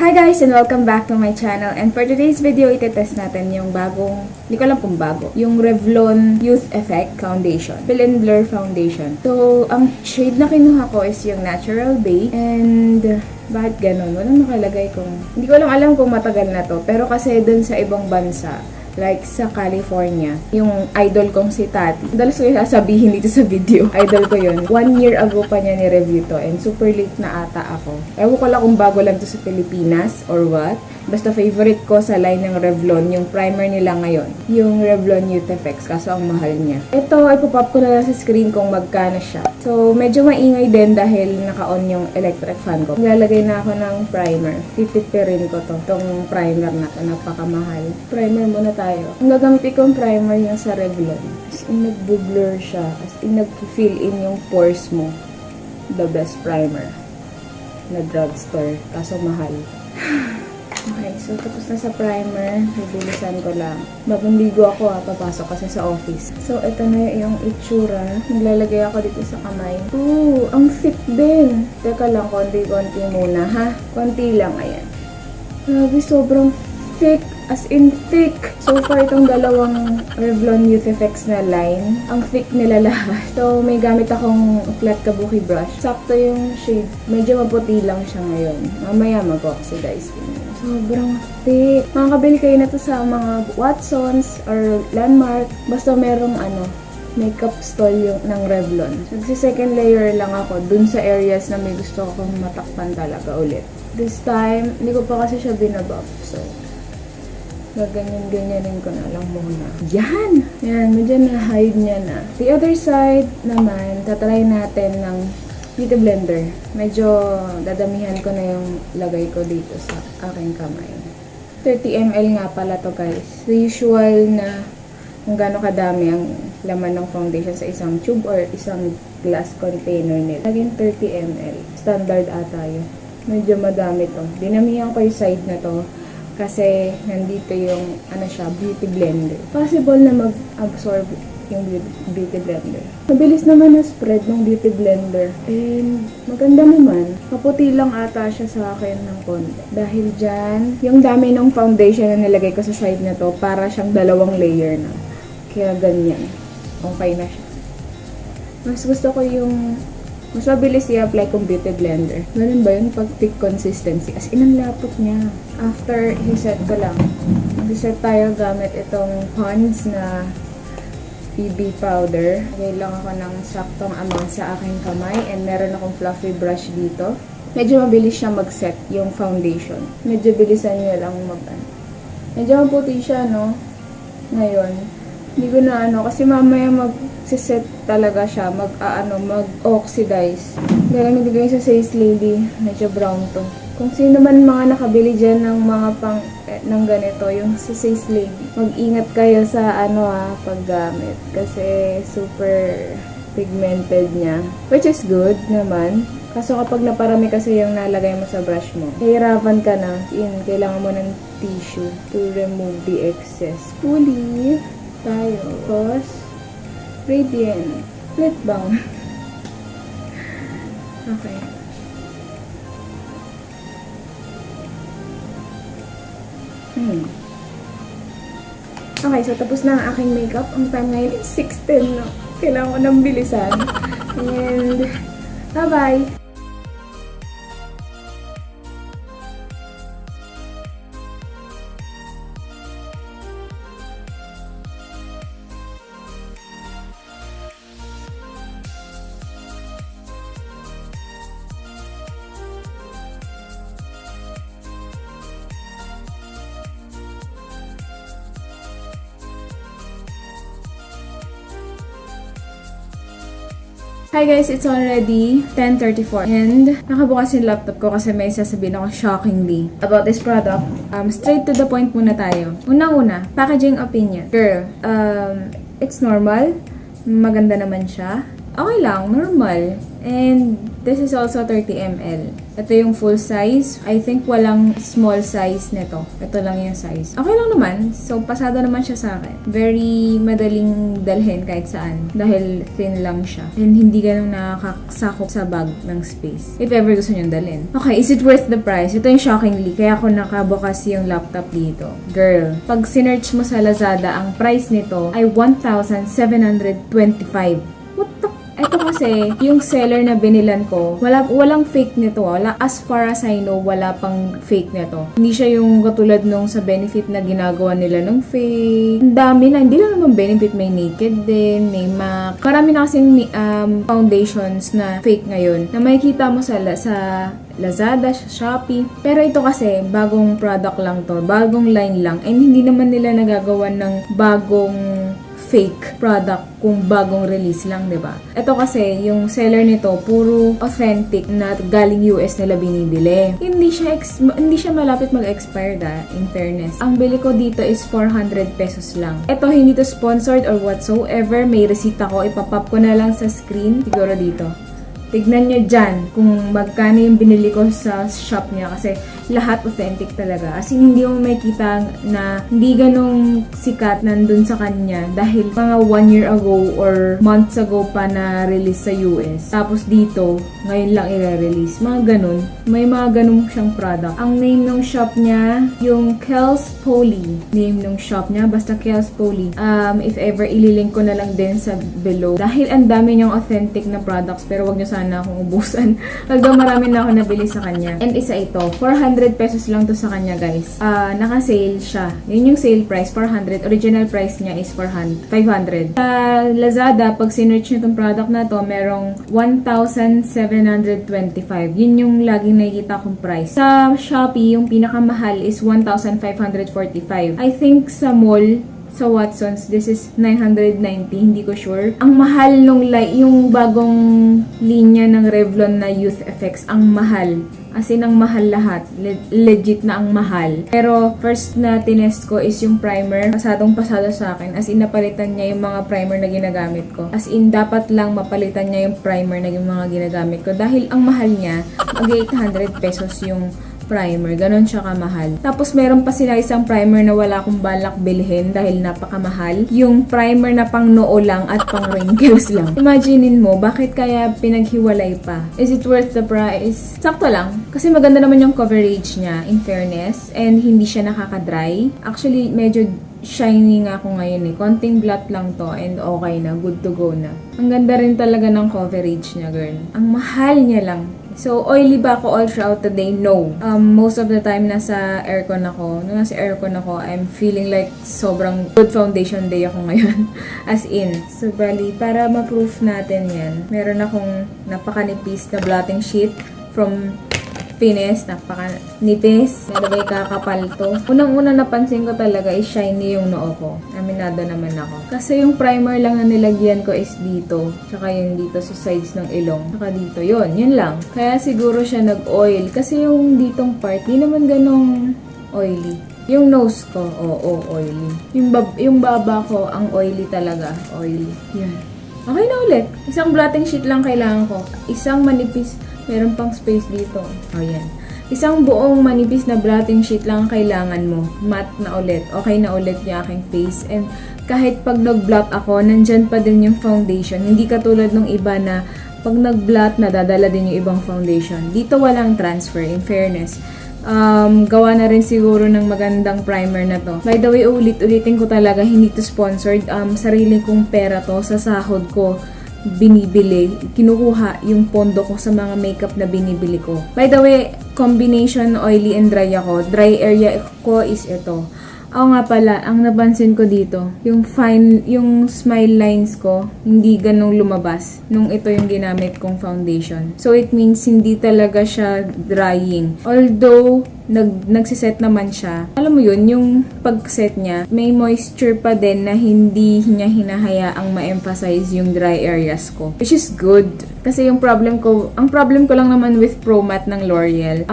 Hi guys and welcome back to my channel, and for today's video itetest natin yung bagong, hindi ko alam kung bago, yung Revlon Youth Effect Foundation, Fill and Blur Foundation. So, ang shade na kinuha ko is yung Natural Beige, and bakit ganun? Walang nakalagay kung, hindi ko lang alam kung matagal na to, pero kasi dun sa ibang bansa, like sa California, yung idol kong si Tati. Dalas ko yung sasabihin dito sa video. Idol ko yun. 1 year ago pa niya ni-review to, and super late na ata ako. Ewan ko lang kung bago lang to sa Pilipinas or what. Basta favorite ko sa line ng Revlon, yung primer nila ngayon. Yung Revlon Youth Effects, kaso ang mahal niya. Ito, ipopop ko na lang sa screen kung magkano siya. So, medyo maingay din dahil naka-on yung electric fan ko. Lalagay na ako ng primer. Titipirin ko to. Itong primer na to, napakamahal. Primer muna tayo. Ang gagamitin kong primer yung sa Revlon. As in, nag-blur siya. As in, nag-fill in yung pores mo. The best primer na drugstore. Kaso mahal. Okay, so tapos na sa primer. Bibilisan ko lang. Bagong ligo ako papasok kasi sa office. So, ito na yung itsura. Naglalagay ako dito sa kamay. Ooh, ang thick din. Teka lang, konti-konti muna, ha? Konti lang, ayan. Grabe, sobrang thick. As in thick. So far, itong dalawang Revlon Youth Effects na line, ang thick nila lahat. So, may gamit akong flat kabuki brush. Sakto yung shade. Medyo maputi lang siya ngayon. Mamaya mag-oxidize din. Sobrang thick. Makakabili kayo na to sa mga Watsons or Landmark. Basta merong makeup stall yung ng Revlon. Nagsi-second layer lang ako dun sa areas na may gusto akong matakpan talaga ulit. This time, hindi ko pa kasi siya binabuff. So, gaganyan-ganyanin ko na lang muna. Yan! Yan, medyo na-hide niya na. The other side naman, tatry natin ng beauty blender. Medyo dadamihan ko na yung lagay ko dito sa aking kamay. 30 ml nga pala to guys. The usual na kung gaano kadami ang laman ng foundation sa isang tube or isang glass container nila. Laging 30 ml. Standard ata yun. Medyo madami to. Dinamihan ko yung side na to kasi nandito yung beauty blender. Possible na mag-absorb yung beauty blender. Mabilis naman na spread ng beauty blender. And maganda naman. Maputi lang ata siya sa akin ng konti. Dahil dyan, yung dami ng foundation na nilagay ko sa side na to, para siyang dalawang layer na. Kaya ganyan. Okay na siya. Mas gusto ko yung mas mabilis i-apply kong beauty blender. Ganun ba yun? Pag thick consistency. As in, ang lapot niya. After, i-set ko lang. Mag-set tayo gamit itong Pond's na BB powder. Lagay lang ako ng saktong amount sa aking kamay. And meron akong fluffy brush dito. Medyo mabilis siya mag-set yung foundation. Medyo bilisan niyo lang medyo maputi siya, no? Ngayon, hindi ko na kasi mamaya mag-set talaga siya, mag-oxidize. Gagamit ko yung sa Says Lady, medyo brown to. Kung sino man mga nakabili dyan ng mga ng ganito, yung sa Says Lady, mag-ingat kayo sa paggamit. Kasi super pigmented niya. Which is good naman. Kaso kapag naparami kasi yung nalagay mo sa brush mo, hihirapan ka na. Kailangan mo ng tissue to remove the excess. Fully tayo. Tapos, Radiant Lip Balm. Okay. Okay, so tapos na ang aking makeup. Ang time ngayon is 6:10 na. Kailangan ko ng bilisan. And, bye-bye! Hi guys, it's already 10:34 and nakabukas yung laptop ko kasi may sasabihin ako shockingly about this product. Straight to the point muna tayo. Unang-una, packaging opinion. Girl, it's normal. Maganda naman siya. Okay lang, normal. And this is also 30 ml. Ito yung full size. I think walang small size nito. Ito lang yung size. Okay lang naman. So, pasado naman siya sa akin. Very madaling dalhin kahit saan. Dahil thin lang siya. And hindi ganun nakakasakop sa bag ng space. If ever gusto nyo dalhin. Okay, is it worth the price? Ito yung shockingly. Kaya ako nakabukas yung laptop dito. Girl, pag sinearch mo sa Lazada, ang price nito ay 1,725. What the ito kasi, yung seller na binilan ko, walang fake nito. As far as I know, wala pang fake nito. Hindi siya yung katulad nung sa benefit na ginagawa nila ng fake. Ang dami na, hindi lang naman benefit, may naked din, may MAC. Karami na kasing foundations na fake ngayon na makikita mo sa Lazada, Shopee. Pero ito kasi, bagong product lang to, bagong line lang, and hindi naman nila nagagawa ng bagong fake product kung bagong release lang, 'di ba? Ito kasi yung seller nito puro authentic na galing US nila binibili. Hindi siya malapit mag-expire in fairness. Ang bili ko dito is 400 pesos lang. Ito hindi to sponsored or whatsoever. May receipt ako, ipapop ko na lang sa screen siguro dito. Tignan nyo dyan kung magkano yung binili ko sa shop niya kasi lahat authentic talaga. As in, hindi mo makikita na hindi ganong sikat nandun sa kanya dahil mga 1 year ago or months ago pa na release sa US. Tapos dito, ngayon lang i-release. Mga ganun. May mga ganun siyang product. Ang name ng shop niya, yung Kels Poly. Name ng shop niya, basta Kels Poly. If ever, ililink ko na lang din sa below. Dahil ang dami niyang authentic na products pero wag niyo sana akong ubusan. Although marami na ako nabili sa kanya. And isa ito, 400 pesos lang to sa kanya guys. Naka-sale siya. Yun yung sale price, 400. Original price niya is 500. Sa Lazada, pag sinearch nyo itong product na to, merong 1,725. Yun yung laging nakikita kong price. Sa Shopee, yung pinakamahal is 1,545. I think sa mall, sa Watsons, this is 990, hindi ko sure. Ang mahal nung yung bagong linya ng Revlon na Youth Effects, ang mahal. As in, ang mahal lahat. Legit na ang mahal. Pero, first na tinest ko is yung primer. Pasadong-pasado sa akin. As in, napalitan niya yung mga primer na ginagamit ko. As in, dapat lang mapalitan niya yung primer na yung mga ginagamit ko. Dahil ang mahal niya, mag-800 pesos yung primer. Ganon siya kamahal. Tapos meron pa sila isang primer na wala akong balak bilhin dahil napakamahal. Yung primer na pang noo lang at pang wrinkles lang. Imaginein mo, bakit kaya pinaghiwalay pa? Is it worth the price? Sakto lang. Kasi maganda naman yung coverage niya, in fairness. And hindi siya nakaka-dry. Actually, medyo shiny nga ako ngayon eh. Konting blot lang to and okay na. Good to go na. Ang ganda rin talaga ng coverage niya, girl. Ang mahal niya lang. So, oily ba ako all throughout the day? No. Most of the time, nasa aircon ako. Nung nasa aircon ako, I'm feeling like sobrang good foundation day ako ngayon. As in. So, bali, para ma-proof natin yan, meron akong napakanipis na blotting sheet from Fines, napakanipis. Nalagay kakapal to. Unang-una napansin ko talaga is shiny yung noo ko. Aminado naman ako. Kasi yung primer lang na nilagyan ko is dito. Tsaka yung dito sa sides ng ilong. Tsaka dito. Yun lang. Kaya siguro siya nag-oil. Kasi yung ditong part, di naman ganong oily. Yung nose ko, oo, oily. Yung baba ko, ang oily talaga. Oily. Yan. Okay na ulit. Isang blotting sheet lang kailangan ko. Isang manipis. Meron pang space dito. O, yan. Isang buong manipis na blotting sheet lang kailangan mo. Matte na ulit. Okay na ulit yung aking face. And kahit pag nag-blot ako, nandyan pa din yung foundation. Hindi katulad nung iba na pag nag-blot, nadadala din yung ibang foundation. Dito walang transfer, in fairness. Gawa na rin siguro ng magandang primer na to. By the way, ulitin ko talaga, hindi to sponsored. Sarili kong pera to, sa sahod ko binibili, kinukuha yung pondo ko sa mga makeup na binibili ko. By the way, combination oily and dry ako. Dry area ko is ito. Oo nga pala, ang napansin ko dito, yung smile lines ko, hindi ganong lumabas nung ito yung ginamit kong foundation. So, it means hindi talaga siya drying. Although, nagsiset naman siya. Alam mo yun, yung pag-set niya, may moisture pa din na hindi niya hinahayaang ma-emphasize yung dry areas ko. Which is good. Kasi ang problem ko lang naman with Pro Matte ng L'Oreal,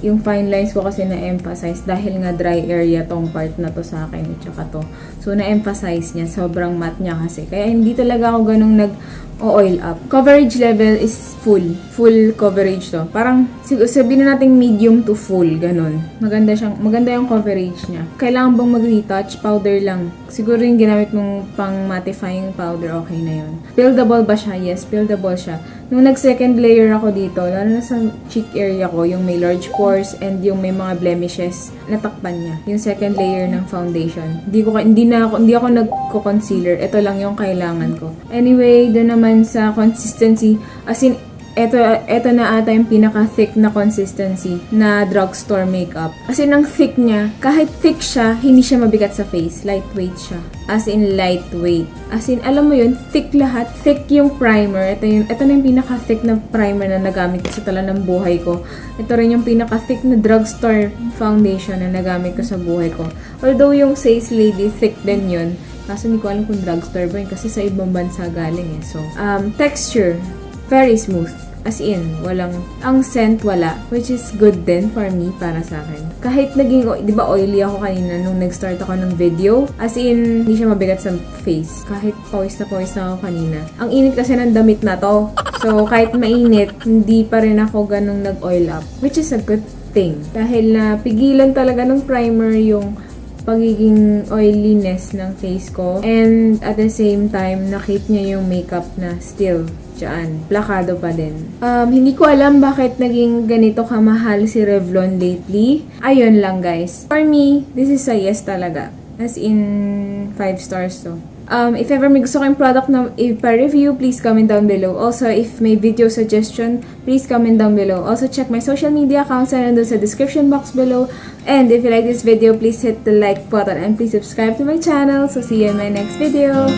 yung fine lines ko kasi na-emphasize dahil nga dry area tong part na to sa akin, tsaka to. So, na-emphasize niya. Sobrang matte niya kasi. Kaya hindi talaga ako ganung nag-oil up. Coverage level is full. Full coverage to. Parang, sabihin na natin medium to full. Ganun. Maganda yung coverage niya. Kailangan bang mag-retouch? Powder lang. Siguro yung ginamit mong pang mattifying powder, okay na yun. Buildable ba siya? Yes, buildable siya. Nung nag-second layer ako dito, lalo na sa cheek area ko, yung may large pores and yung may mga blemishes, natakpan niya. Yung second layer ng foundation. Hindi ako nagko-concealer. Ito lang yung kailangan ko. Anyway, doon naman sa consistency, as in, ito na ata yung pinaka-thick na consistency na drugstore makeup. As in, ang thick niya, kahit thick siya, hindi siya mabigat sa face. Lightweight siya. As in, lightweight. As in, alam mo yun, thick lahat. Thick yung primer. Ito na yung pinaka-thick na primer na nagamit ko sa tala ng buhay ko. Ito rin yung pinaka-thick na drugstore foundation na nagamit ko sa buhay ko. Although yung Says Lady, thick din yun. Kaso hindi ko alam kung drugstore ba yun kasi sa ibang bansa galing eh. So, texture, very smooth. As in, ang scent wala, which is good din for me, para sa akin. Kahit di ba oily ako kanina nung nag-start ako ng video, as in, hindi siya mabigat sa face. Kahit pawis na ako kanina. Ang init kasi ng damit na to. So, kahit mainit, hindi pa rin ako ganung nag-oil up, which is a good thing. Dahil pigilan talaga ng primer yung pagiging oiliness ng face ko. And at the same time, nakit niya yung makeup na still dyan. Plakado pa din. Hindi ko alam bakit naging ganito kamahal si Revlon lately. Ayun lang guys. For me, this is a yes talaga. As in, 5 stars to. If ever may gusto kayong product na ipa-review, please comment down below. Also, if may video suggestion, please comment down below. Also, check my social media accounts na nandun sa description box below. And if you like this video, please hit the like button and please subscribe to my channel. So, see you in my next video.